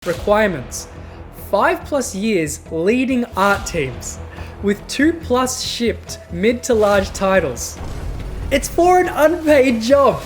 Requirements: 5+ years leading art teams, with 2+ shipped mid to large titles. It's for an unpaid job.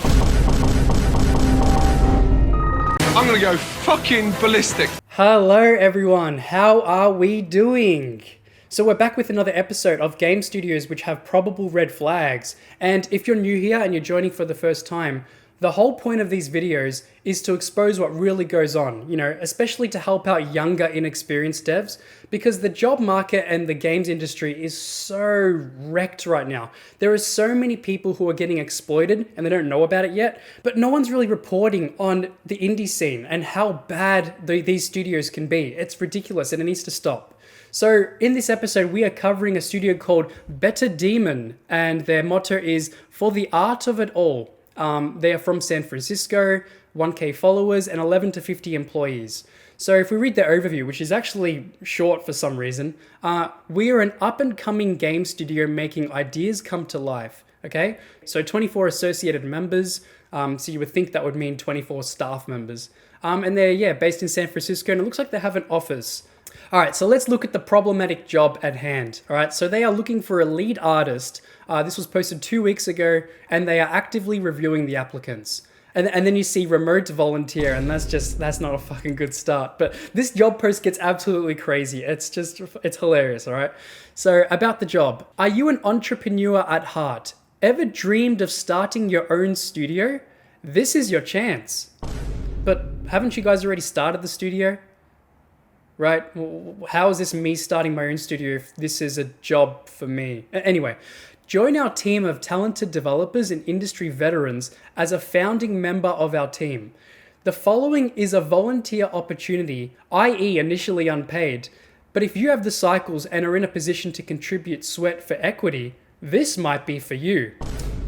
I'm gonna go fucking ballistic. Hello everyone, how are we doing? So we're back with another episode of game studios which have probable red flags. And if you're new here and you're joining for the first time, the whole point of these videos is to expose what really goes on, especially to help out younger, inexperienced devs, because the job market and the games industry is so wrecked right now. There are so many people who are getting exploited and they don't know about it yet, but no one's really reporting on the indie scene and how bad these studios can be. It's ridiculous and it needs to stop. So in this episode, we are covering a studio called Better Demon, and their motto is "For the Art of It All." They are from San Francisco, 1K followers, and 11 to 50 employees. So if we read their overview, which is actually short for some reason, we are an up-and-coming game studio making ideas come to life, okay? So 24 associated members, so you would think that would mean 24 staff members. And they're, based in San Francisco, and it looks like they have an office. All right, so let's look at the problematic job at hand. All right, so they are looking for a lead artist. This was posted 2 weeks ago, and they are actively reviewing the applicants. And then you see remote volunteer, and that's not a fucking good start. But this job post gets absolutely crazy. It's hilarious, all right? So about the job. Are you an entrepreneur at heart? Ever dreamed of starting your own studio? This is your chance. But haven't you guys already started the studio? Right? How is this me starting my own studio if this is a job for me? Anyway, join our team of talented developers and industry veterans as a founding member of our team. The following is a volunteer opportunity, i.e. initially unpaid, but if you have the cycles and are in a position to contribute sweat for equity, this might be for you.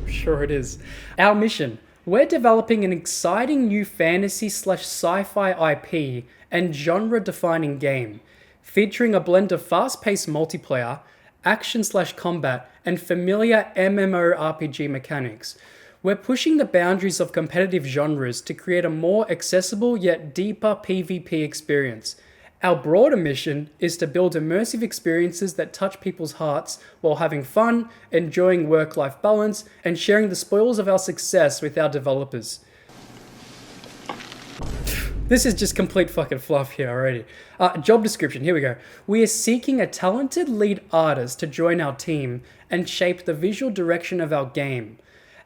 Sure it is. Our mission: we're developing an exciting new fantasy/sci-fi IP and genre-defining game, featuring a blend of fast-paced multiplayer, action/combat, and familiar MMORPG mechanics. We're pushing the boundaries of competitive genres to create a more accessible yet deeper PvP experience. Our broader mission is to build immersive experiences that touch people's hearts while having fun, enjoying work-life balance, and sharing the spoils of our success with our developers. This is just complete fucking fluff here already. Job description, here we go. We are seeking a talented lead artist to join our team and shape the visual direction of our game.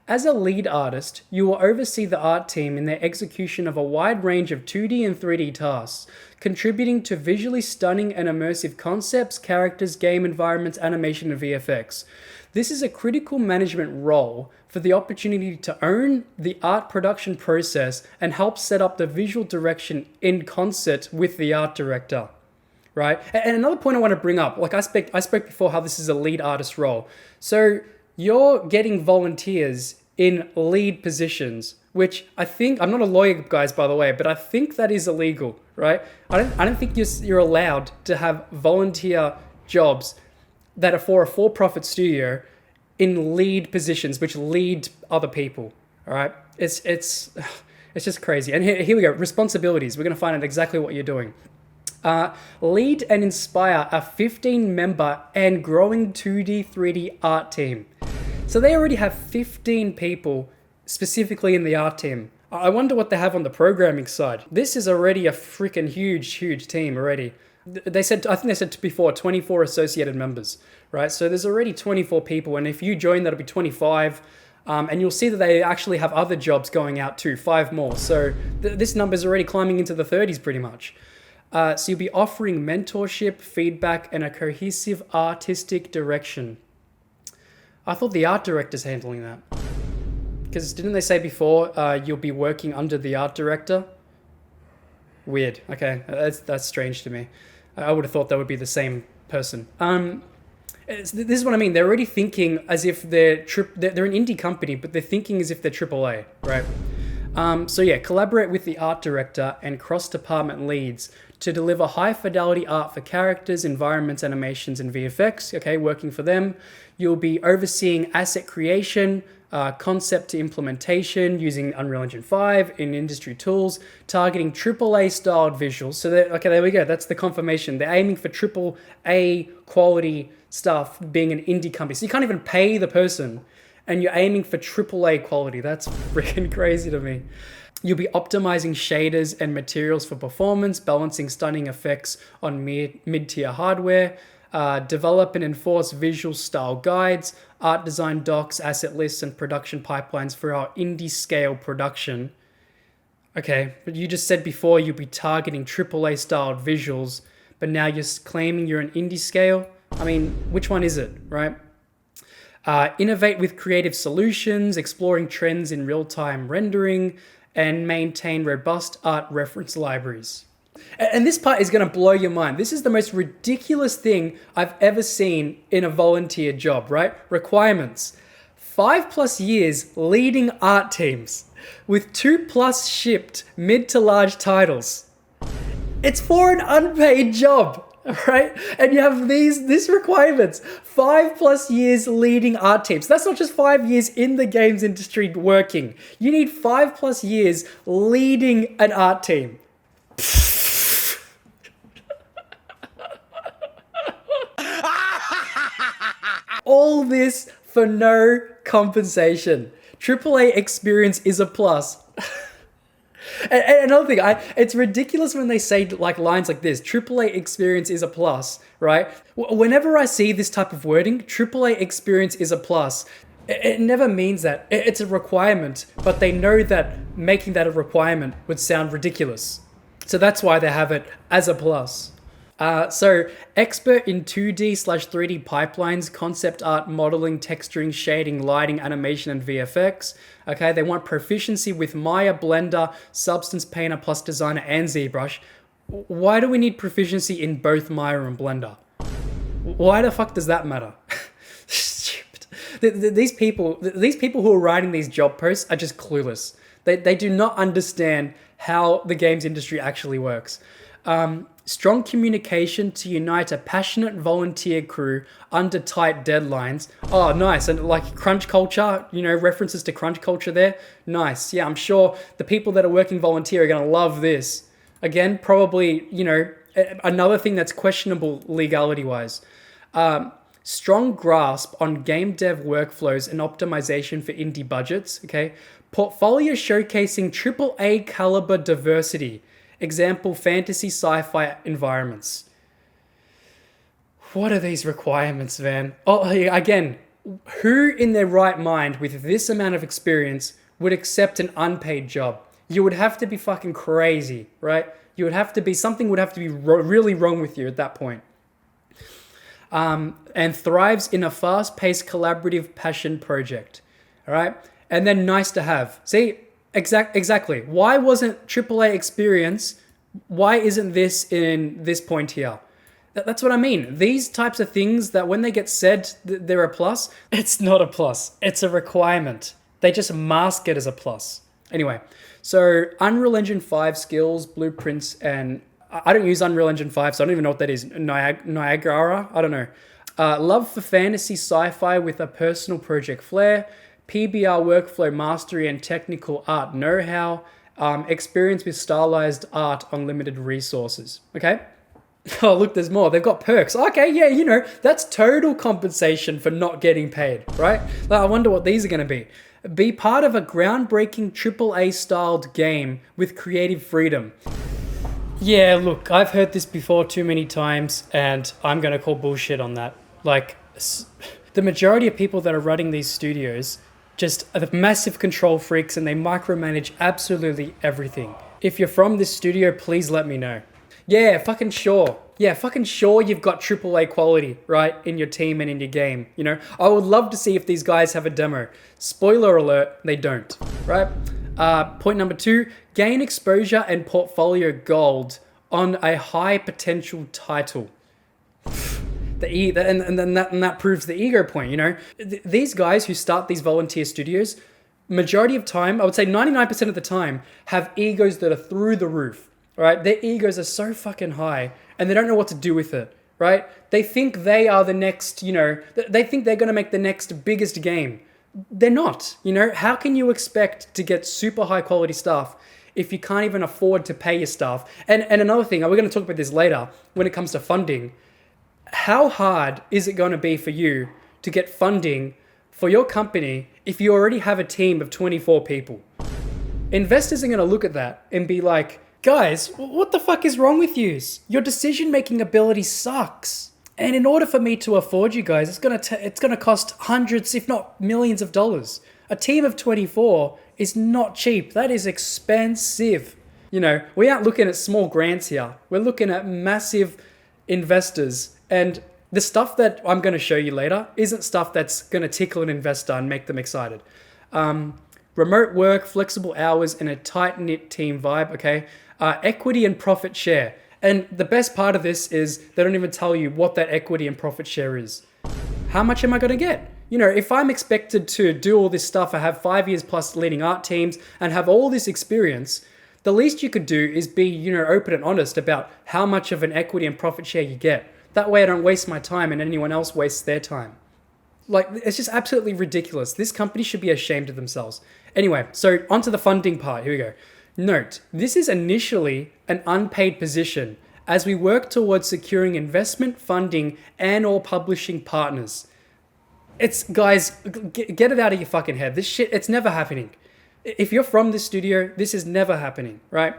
As a lead artist, you will oversee the art team in their execution of a wide range of 2D and 3D tasks, contributing to visually stunning and immersive concepts, characters, game environments, animation, and VFX. This is a critical management role for the opportunity to own the art production process and help set up the visual direction in concert with the art director. Right? And another point I want to bring up, like I spoke before how this is a lead artist role. So you're getting volunteers in lead positions, which I think, I'm not a lawyer, guys, by the way, but I think that is illegal, right? I don't think you're allowed to have volunteer jobs that are for a for-profit studio in lead positions, which lead other people, all right? It's just crazy. And here we go, responsibilities. We're going to find out exactly what you're doing. Lead and inspire a 15-member and growing 2D, 3D art team. So they already have 15 people specifically in the art team. I wonder what they have on the programming side. This is already a freaking huge team already. I think they said before 24 associated members, right? So there's already 24 people, and if you join, that'll be 25. And you'll see that they actually have other jobs going out too, 5 more. So this number's already climbing into the 30s pretty much. So you'll be offering mentorship, feedback, and a cohesive artistic direction. I thought the art director's handling that. Because didn't they say before you'll be working under the art director? Weird. Okay, that's strange to me. I would have thought that would be the same person. This is what I mean. They're already thinking as if they're an indie company, but they're thinking as if they're AAA, right? So yeah, collaborate with the art director and cross-department leads to deliver high-fidelity art for characters, environments, animations, and VFX. Okay, working for them. You'll be overseeing asset creation, concept to implementation using Unreal Engine 5 in industry tools, targeting AAA styled visuals. So okay, there we go. That's the confirmation. They're aiming for AAA quality stuff, being an indie company. So you can't even pay the person, and you're aiming for AAA quality. That's freaking crazy to me. You'll be optimizing shaders and materials for performance, balancing stunning effects on mid-tier hardware, develop and enforce visual style guides, art design docs, asset lists, and production pipelines for our indie scale production. Okay, but you just said before you'll be targeting AAA styled visuals, but now you're claiming you're an indie scale? I mean, which one is it, right? Innovate with creative solutions, exploring trends in real-time rendering, and maintain robust art reference libraries. And this part is going to blow your mind. This is the most ridiculous thing I've ever seen in a volunteer job, right? Requirements. 5+ years leading art teams with 2+ shipped mid to large titles. It's for an unpaid job, right? And you have these requirements. 5+ years leading art teams. That's not just 5 years in the games industry working. You need 5+ years leading an art team. All this for no compensation. AAA experience is a plus. And another thing, it's ridiculous when they say like lines like this, AAA experience is a plus, right? Whenever I see this type of wording, AAA experience is a plus, it never means that. It's a requirement, but they know that making that a requirement would sound ridiculous. So that's why they have it as a plus. So expert in 2D/3D pipelines, concept art, modeling, texturing, shading, lighting, animation, and VFX. Okay, they want proficiency with Maya, Blender, Substance Painter plus Designer, and ZBrush. Why do we need proficiency in both Maya and Blender? Why the fuck does that matter? Stupid. These people who are writing these job posts are just clueless. They do not understand how the games industry actually works. Strong communication to unite a passionate volunteer crew under tight deadlines. Oh, nice. And like crunch culture, references to crunch culture there. Nice. Yeah, I'm sure the people that are working volunteer are going to love this. Again, probably, another thing that's questionable legality-wise. Strong grasp on game dev workflows and optimization for indie budgets. Okay. Portfolio showcasing AAA caliber diversity. Example, fantasy sci-fi environments. What are these requirements, man? Oh, again, who in their right mind with this amount of experience would accept an unpaid job? You would have to be fucking crazy, right? Something would have to be really wrong with you at that point. And thrives in a fast-paced collaborative passion project, all right? And then nice to have. See? Exactly. Why wasn't AAA experience? Why isn't this in this point here? That's what I mean. These types of things that when they get said they're a plus, it's not a plus. It's a requirement. They just mask it as a plus. Anyway, so Unreal Engine 5 skills, blueprints, and I don't use Unreal Engine 5, so I don't even know what that is. Niagara? I don't know. Love for fantasy sci-fi with a personal project flair. PBR workflow mastery and technical art know-how, experience with stylized art on limited resources. Okay. Oh, look, there's more. They've got perks. Okay, yeah, that's total compensation for not getting paid, right? I wonder what these are going to be. Be part of a groundbreaking AAA styled game with creative freedom. Yeah, look, I've heard this before too many times, and I'm going to call bullshit on that. Like, the majority of people that are running these studios just are the massive control freaks, and they micromanage absolutely everything. If you're from this studio, please let me know. Yeah, fucking sure. Yeah, fucking sure you've got AAA quality, right, in your team and in your game. I would love to see if these guys have a demo. Spoiler alert, they don't, right? Point number 2, gain exposure and portfolio gold on a high potential title. And that proves the ego point, These guys who start these volunteer studios, majority of time, I would say 99% of the time, have egos that are through the roof, right? Their egos are so fucking high and they don't know what to do with it, right? They think they are the next, they think they're going to make the next biggest game. They're not, How can you expect to get super high quality stuff if you can't even afford to pay your staff? And another thing, we're going to talk about this later when it comes to funding. How hard is it going to be for you to get funding for your company if you already have a team of 24 people? Investors are going to look at that and be like, guys, what the fuck is wrong with you? Your decision-making ability sucks. And in order for me to afford you guys, it's going to cost hundreds, if not millions of dollars. A team of 24 is not cheap. That is expensive. We aren't looking at small grants here. We're looking at massive investors. And the stuff that I'm going to show you later isn't stuff that's going to tickle an investor and make them excited. Remote work, flexible hours, and a tight-knit team vibe, okay? Equity and profit share. And the best part of this is they don't even tell you what that equity and profit share is. How much am I going to get? If I'm expected to do all this stuff, I have 5 years plus leading art teams and have all this experience, the least you could do is be, open and honest about how much of an equity and profit share you get. That way I don't waste my time and anyone else wastes their time. It's just absolutely ridiculous. This company should be ashamed of themselves. Anyway, so onto the funding part. Here we go. Note, this is initially an unpaid position as we work towards securing investment, funding, and or publishing partners. Guys, get it out of your fucking head. This shit, it's never happening. If you're from this studio, this is never happening, right?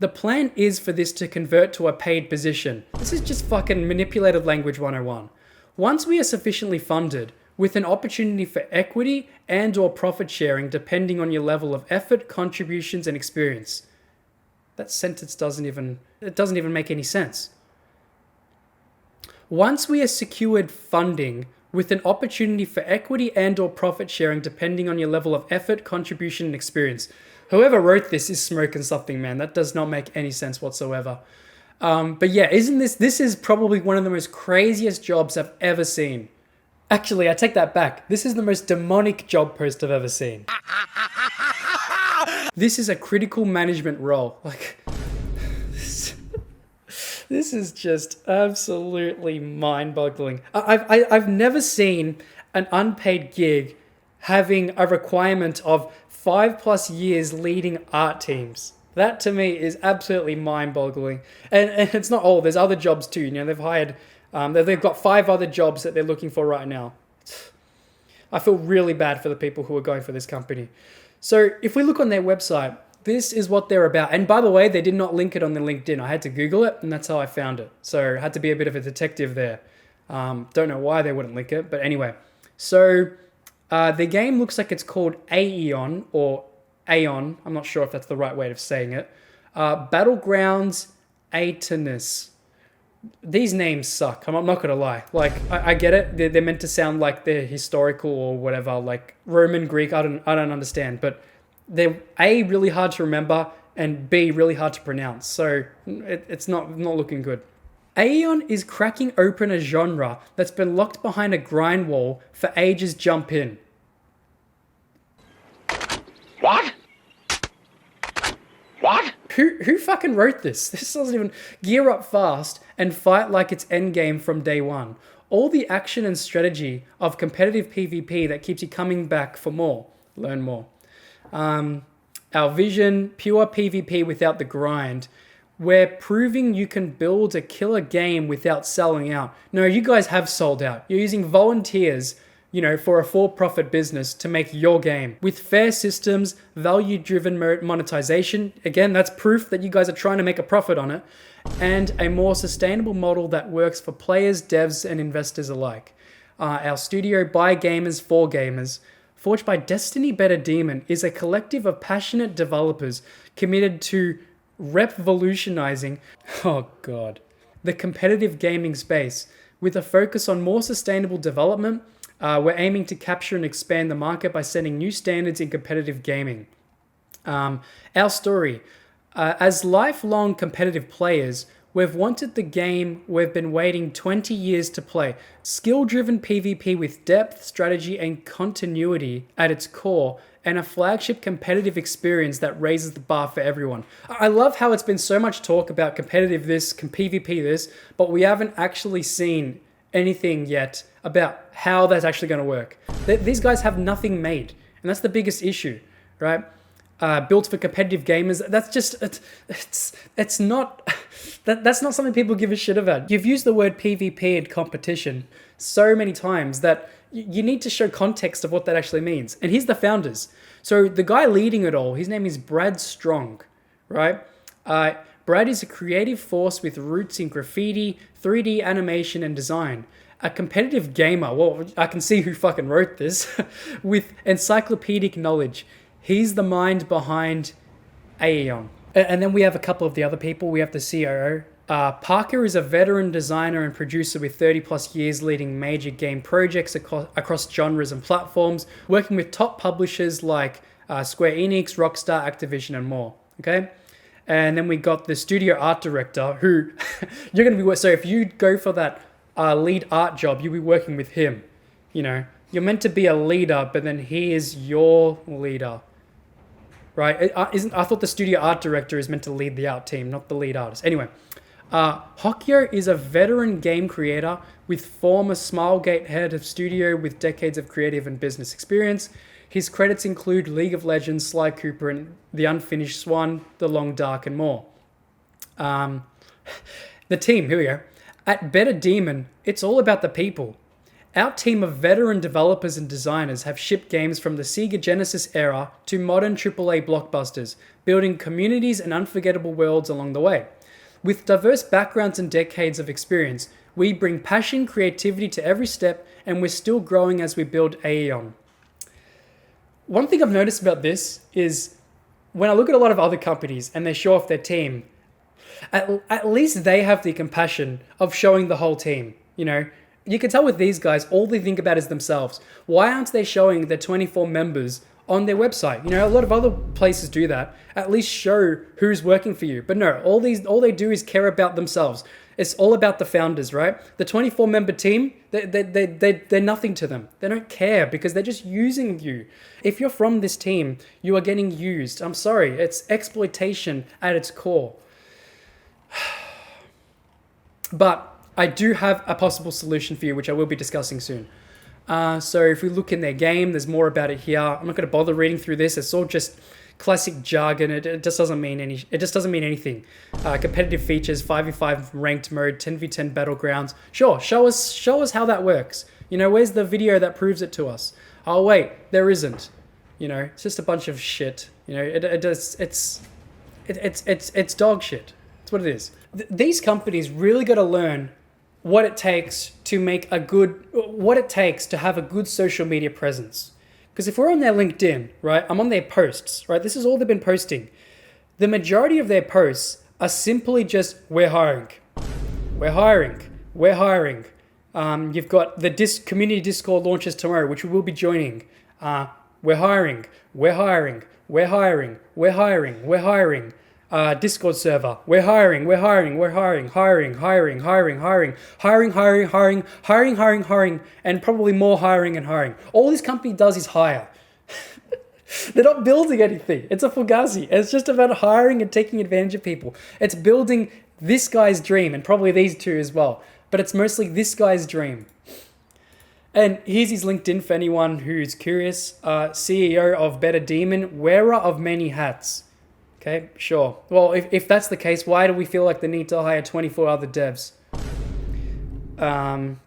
The plan is for this to convert to a paid position. This is just fucking manipulated language 101. Once we are sufficiently funded, with an opportunity for equity and or profit sharing depending on your level of effort, contributions, and experience. That sentence doesn't even make any sense. Once we are secured funding with an opportunity for equity and or profit sharing depending on your level of effort, contribution, and experience. Whoever wrote this is smoking something, man. That does not make any sense whatsoever. But yeah, this is probably one of the most craziest jobs I've ever seen. Actually, I take that back. This is the most demonic job post I've ever seen. This is a critical management role. This is just absolutely mind-boggling. I've never seen an unpaid gig having a requirement of 5+ years leading art teams. That to me is absolutely mind-boggling. And it's not all. There's other jobs too. They've hired. They've got 5 other jobs that they're looking for right now. I feel really bad for the people who are going for this company. So if we look on their website, this is what they're about. And by the way, they did not link it on their LinkedIn. I had to Google it, and that's how I found it. So I had to be a bit of a detective there. Don't know why they wouldn't link it, but anyway. So the game looks like it's called Aeon or Aeon. I'm not sure if that's the right way of saying it. Battlegrounds Aetonus. These names suck. I'm not gonna lie. I get it. They're meant to sound like they're historical or whatever, like Roman, Greek. I don't understand. But they're A, really hard to remember, and B, really hard to pronounce. So it's not looking good. Aeon is cracking open a genre that's been locked behind a grind wall for ages. Jump in. What? What? Who fucking wrote this? This doesn't even gear up fast and fight like it's endgame from day one. All the action and strategy of competitive PvP that keeps you coming back for more. Learn more. Our vision, pure PvP without the grind. We're proving you can build a killer game without selling out. No, you guys have sold out. You're using volunteers, for a for-profit business to make your game. With fair systems, value-driven monetization, again, that's proof that you guys are trying to make a profit on it, and a more sustainable model that works for players, devs, and investors alike. Our studio, by gamers, for gamers, forged by Destiny Better Demon, is a collective of passionate developers committed to revolutionizing, the competitive gaming space. With a focus on more sustainable development, we're aiming to capture and expand the market by setting new standards in competitive gaming. Our story. As lifelong competitive players, we've wanted the game we've been waiting 20 years to play. Skill-driven PvP with depth, strategy, and continuity at its core, and a flagship competitive experience that raises the bar for everyone. I love how it's been so much talk about competitive this, PvP this, but we haven't actually seen anything yet about how that's actually going to work. These guys have nothing made, and that's the biggest issue, right? Built for competitive gamers. That's just it's not that's not something people give a shit about. You've used the word PvP and competition so many times that you need to show context of what that actually means. And here's the founders. So the guy leading it all, his name is Brad Strong, right? Brad is a creative force with roots in graffiti, 3D animation, and design. A competitive gamer, well, I can see who fucking wrote this, with encyclopedic knowledge. He's the mind behind Aeon. And then we have a couple of the other people. We have the COO. Parker is a veteran designer and producer with 30 plus years leading major game projects across genres and platforms, working with top publishers like Square Enix, Rockstar, Activision, and more. Okay? And then we got the studio art director who you're going to be, so if you go for that lead art job, you'll be working with him. You know, you're meant to be a leader, but then he is your leader. Right? I thought the studio art director is meant to lead the art team, not the lead artist. Anyway, Hokyo is a veteran game creator with former Smilegate head of studio with decades of creative and business experience. His credits include League of Legends, Sly Cooper, and The Unfinished Swan, The Long Dark, and more. The team, here we go. At Better Demon, it's all about the people. Our team of veteran developers and designers have shipped games from the Sega Genesis era to modern AAA blockbusters, building communities and unforgettable worlds along the way. With diverse backgrounds and decades of experience, we bring passion, creativity to every step, and we're still growing as we build Aeon. One thing I've noticed about this is when I look at a lot of other companies and they show off their team, at least they have the compassion of showing the whole team, you know? You can tell with these guys, all they think about is themselves. Why aren't they showing their 24 members on their website? You know, a lot of other places do that. At least show who's working for you. But no, all they do is care about themselves. It's all about the founders, right? The 24 member team, they're nothing to them. They don't care because they're just using you. If you're from this team, you are getting used. I'm sorry, it's exploitation at its core. But I do have a possible solution for you, which I will be discussing soon. So if we look in their game, there's more about it here. I'm not going to bother reading through this. It's all just classic jargon. It just doesn't mean anything. Competitive features, 5v5 ranked mode, 10v10 battlegrounds. Sure, show us how that works. You know, where's the video that proves it to us? Oh wait, there isn't. You know, it's just a bunch of shit. You know, it's dog shit. That's what it is. These companies really got to learn what it takes to have a good social media presence. Because if we're on their LinkedIn, right, I'm on their posts, right, this is all they've been posting. The majority of their posts are simply just, we're hiring. You've got the community Discord launches tomorrow, which we will be joining. We're hiring. Discord server. We're hiring, and probably more hiring and hiring. All this company does is hire. They're not building anything. It's a fugazi. It's just about hiring and taking advantage of people. It's building this guy's dream, and probably these two as well. But it's mostly this guy's dream. And here's his LinkedIn for anyone who's curious. CEO of Better Demon, wearer of many hats. Okay, sure. Well, if that's the case, why do we feel like the need to hire 24 other devs? And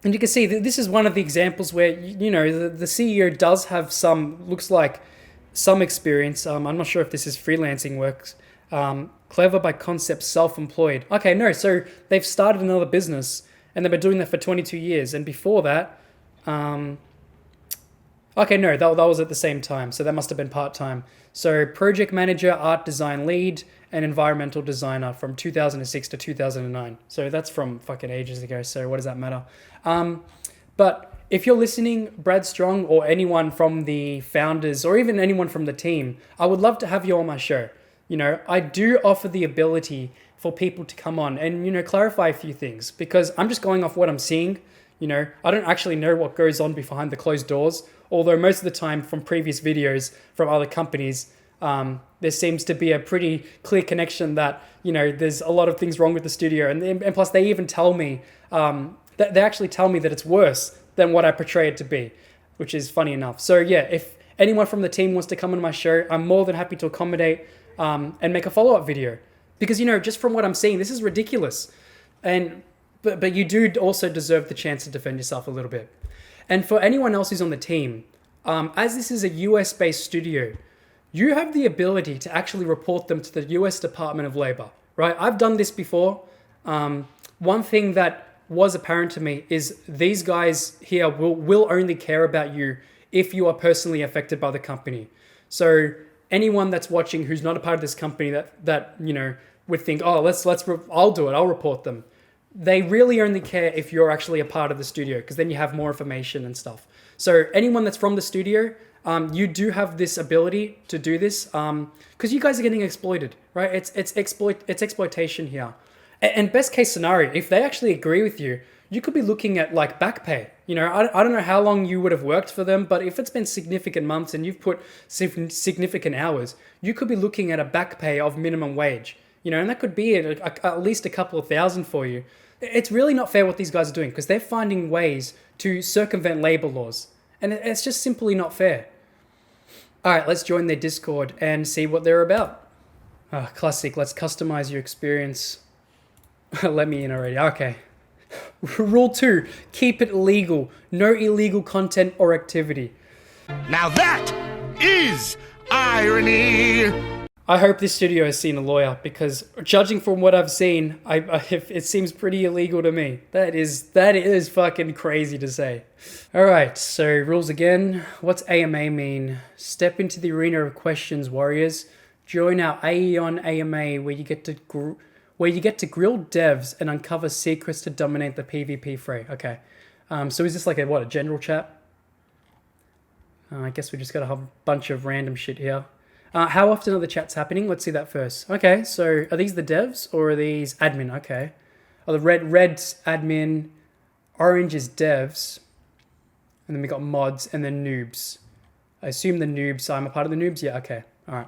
you can see that this is one of the examples where, you know, the CEO does have looks like some experience. I'm not sure if this is freelancing works. Clever by concept, self-employed. Okay, no, so they've started another business and they've been doing that for 22 years. And before that, okay, no, that was at the same time. So that must have been part-time. So project manager, art design lead, and environmental designer from 2006 to 2009. So that's from fucking ages ago. So what does that matter? But if you're listening, Brad Strong, or anyone from the founders, or even anyone from the team, I would love to have you on my show. You know, I do offer the ability for people to come on and, you know, clarify a few things because I'm just going off what I'm seeing. You know, I don't actually know what goes on behind the closed doors, although most of the time from previous videos from other companies, there seems to be a pretty clear connection that, you know, there's a lot of things wrong with the studio. And plus they even tell me, that they actually tell me that it's worse than what I portray it to be, which is funny enough. So yeah, if anyone from the team wants to come on my show, I'm more than happy to accommodate, and make a follow-up video. Because, you know, just from what I'm seeing, this is ridiculous. But you do also deserve the chance to defend yourself a little bit. And for anyone else who's on the team, as this is a US-based studio, you have the ability to actually report them to the US Department of Labor, right? I've done this before. One thing that was apparent to me is these guys here will only care about you if you are personally affected by the company. So anyone that's watching who's not a part of this company that you know would think, oh, I'll do it, I'll report them. They really only care if you're actually a part of the studio, because then you have more information and stuff. So anyone that's from the studio, you do have this ability to do this, because you guys are getting exploited, right? It's exploitation here. And best case scenario, if they actually agree with you, you could be looking at like back pay. You know, I don't know how long you would have worked for them, but if it's been significant months and you've put significant hours, you could be looking at a back pay of minimum wage. You know, and that could be at least a couple of thousand for you. It's really not fair what these guys are doing, because they're finding ways to circumvent labor laws. And it's just simply not fair. All right, let's join their Discord and see what they're about. Classic, let's customize your experience. Let me in already. Okay. Rule 2, keep it legal. No illegal content or activity. Now that is irony. I hope this studio has seen a lawyer, because judging from what I've seen, it seems pretty illegal to me. That is fucking crazy to say. All right, so rules again. What's AMA mean? Step into the arena of questions, warriors. Join our Aeon AMA, where you get to grill devs and uncover secrets to dominate the PvP fray. Okay, so is this like a general chat? I guess we just got a bunch of random shit here. How often are the chats happening? Let's see that first. Okay, so are these the devs or are these admin? Okay. Oh, the red's admin, orange is devs, and then we got mods and then noobs. I assume the noobs, I'm a part of the noobs? Yeah, okay. All right.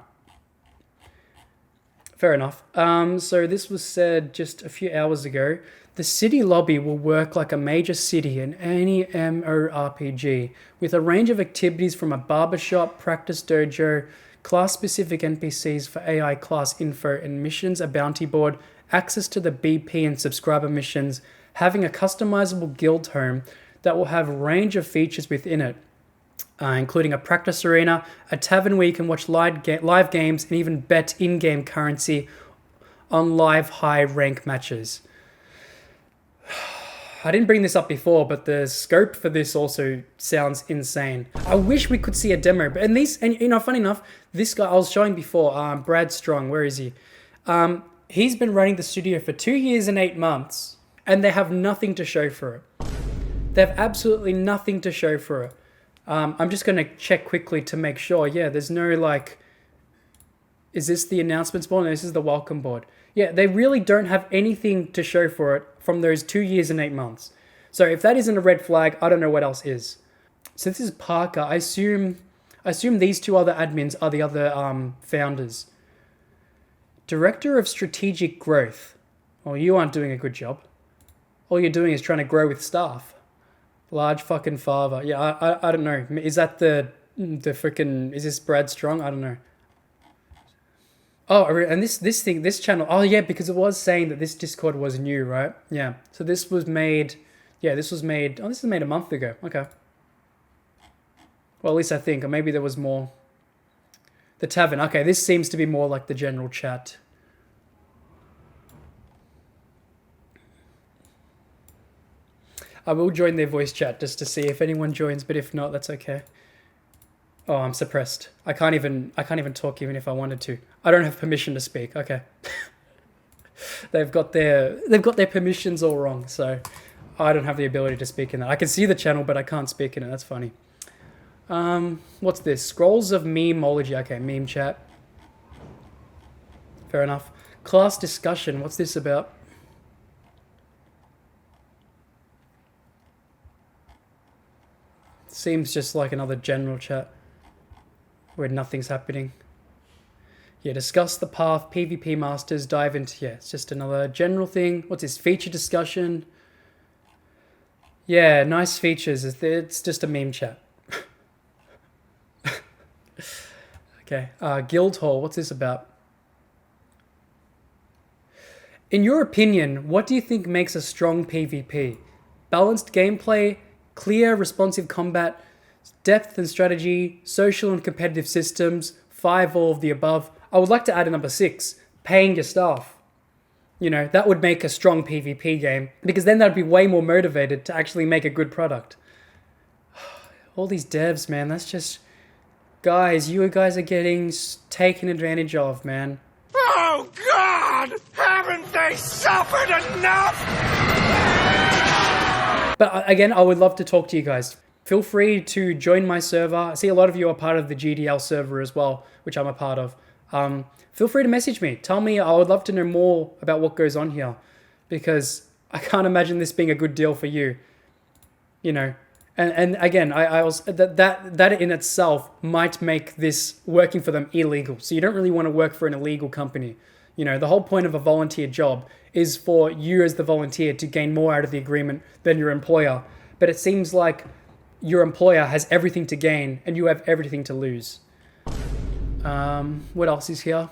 Fair enough. So this was said just a few hours ago. The city lobby will work like a major city in any MMORPG, with a range of activities from a barbershop, practice dojo, class-specific NPCs for AI class info and missions, a bounty board, access to the BP and subscriber missions, having a customizable guild home that will have a range of features within it, including a practice arena, a tavern where you can watch live games and even bet in-game currency on live high-rank matches. I didn't bring this up before, but the scope for this also sounds insane. I wish we could see a demo, but you know, funny enough, this guy I was showing before, Brad Strong, where is he? He's been running the studio for 2 years and 8 months, and they have nothing to show for it. They have absolutely nothing to show for it. I'm just going to check quickly to make sure. Yeah, there's no is this the announcements board? No, this is the welcome board. Yeah, they really don't have anything to show for it from those 2 years and 8 months. So if that isn't a red flag, I don't know what else is. So this is Parker. I assume these two other admins are the other founders. Director of Strategic Growth. Well, you aren't doing a good job. All you're doing is trying to grow with staff. Large fucking father. Yeah, I don't know. Is that the freaking... Is this Brad Strong? I don't know. Oh, and this channel... Oh, yeah, because it was saying that this Discord was new, right? Yeah. So this was made... Yeah, this was made... Oh, this was made a month ago. Okay. Well, at least I think. Or maybe there was more... The tavern. Okay, this seems to be more like the general chat. I will join their voice chat just to see if anyone joins, but if not, that's okay. Oh, I'm suppressed. I can't even talk even if I wanted to. I don't have permission to speak. Okay. They've got their permissions all wrong, so I don't have the ability to speak in that. I can see the channel, but I can't speak in it. That's funny. What's this? Scrolls of Memology. Okay, meme chat. Fair enough. Class discussion. What's this about? Seems just like another general chat where nothing's happening. Yeah, discuss the path, PvP masters, dive into, yeah, it's just another general thing. What's this, feature discussion? Yeah, nice features. It's just a meme chat. Okay, Guildhall, what's this about? In your opinion, what do you think makes a strong PvP? Balanced gameplay, clear, responsive combat, depth and strategy, social and competitive systems, 5 all of the above. I would like to add a number 6, paying your staff. You know, that would make a strong PvP game, because then they'd be way more motivated to actually make a good product. All these devs, man, that's just... Guys, you guys are getting taken advantage of, man. Oh, God! Haven't they suffered enough? But again, I would love to talk to you guys. Feel free to join my server. I see a lot of you are part of the GDL server as well, which I'm a part of. Feel free to message me. Tell me, I would love to know more about what goes on here, because I can't imagine this being a good deal for you. You know, and again, I also, that in itself might make this working for them illegal. So you don't really want to work for an illegal company. You know, the whole point of a volunteer job is for you as the volunteer to gain more out of the agreement than your employer. But it seems like your employer has everything to gain and you have everything to lose. What else is here?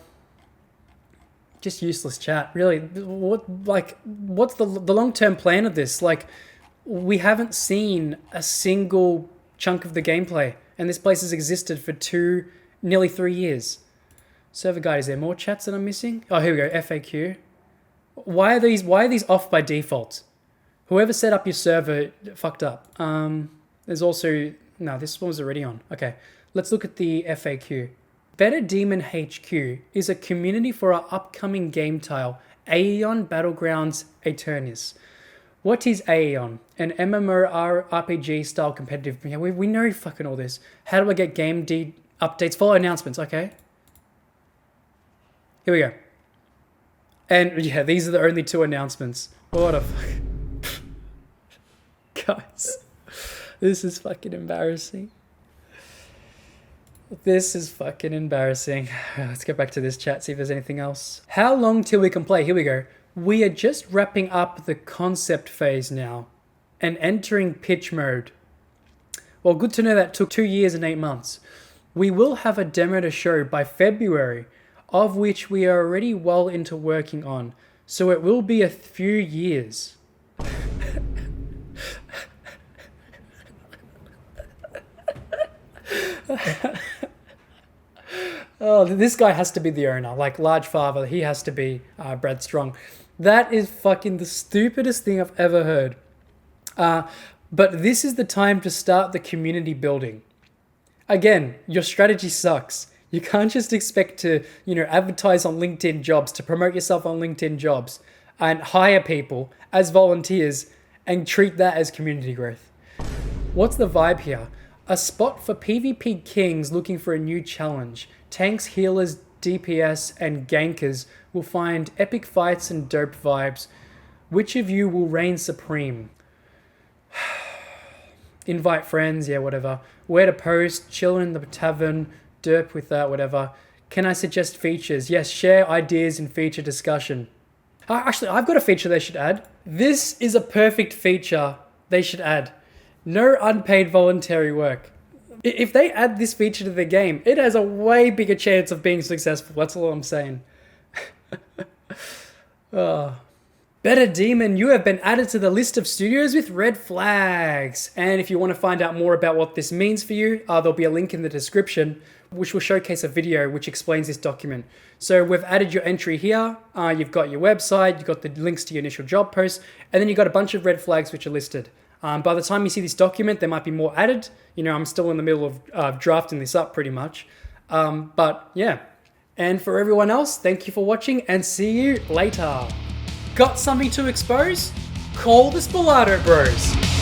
Just useless chat, really. What's the long-term plan of this? Like, we haven't seen a single chunk of the gameplay, and this place has existed for nearly 3 years. Server guide, is there more chats that I'm missing? Oh, here we go, FAQ. Why are these off by default? Whoever set up your server fucked up. There's also, no, this one was already on. Okay, let's look at the FAQ. Better Demon HQ is a community for our upcoming game tile, Aeon Battlegrounds Aeternis. What is Aeon? An MMORPG style competitive. Yeah, we know fucking all this. How do I get game updates? Follow announcements, okay. Here we go. And yeah, these are the only 2 announcements. What a fuck. Guys, this is fucking embarrassing. This is fucking embarrassing. Let's get back to this chat, see if there's anything else. How long till we can play? Here we go. We are just wrapping up the concept phase now and entering pitch mode. Well, good to know that took 2 years and 8 months. We will have a demo to show by February, of which we are already well into working on. So it will be a few years. Oh, this guy has to be the owner, like large father. He has to be Brad Strong. That is fucking the stupidest thing I've ever heard. But this is the time to start the community building. Again, your strategy sucks. You can't just expect to, advertise on LinkedIn jobs, to promote yourself on LinkedIn jobs and hire people as volunteers and treat that as community growth. What's the vibe here? A spot for PvP kings looking for a new challenge. Tanks, healers, DPS, and gankers will find epic fights and dope vibes. Which of you will reign supreme? Invite friends, yeah, whatever. Where to post, chill in the tavern, derp with that, whatever. Can I suggest features? Yes, share ideas in feature discussion. Actually, I've got a feature they should add. This is a perfect feature they should add. No unpaid voluntary work. If they add this feature to the game, it has a way bigger chance of being successful. That's all I'm saying. Oh. Better Demon, you have been added to the list of studios with red flags. And if you want to find out more about what this means for you, there'll be a link in the description, which will showcase a video which explains this document. So we've added your entry here. You've got your website, you've got the links to your initial job post, and then you've got a bunch of red flags which are listed. By the time you see this document, there might be more added. I'm still in the middle of drafting this up pretty much. But yeah. And for everyone else, thank you for watching and see you later. Got something to expose? Call the Spillato Bros.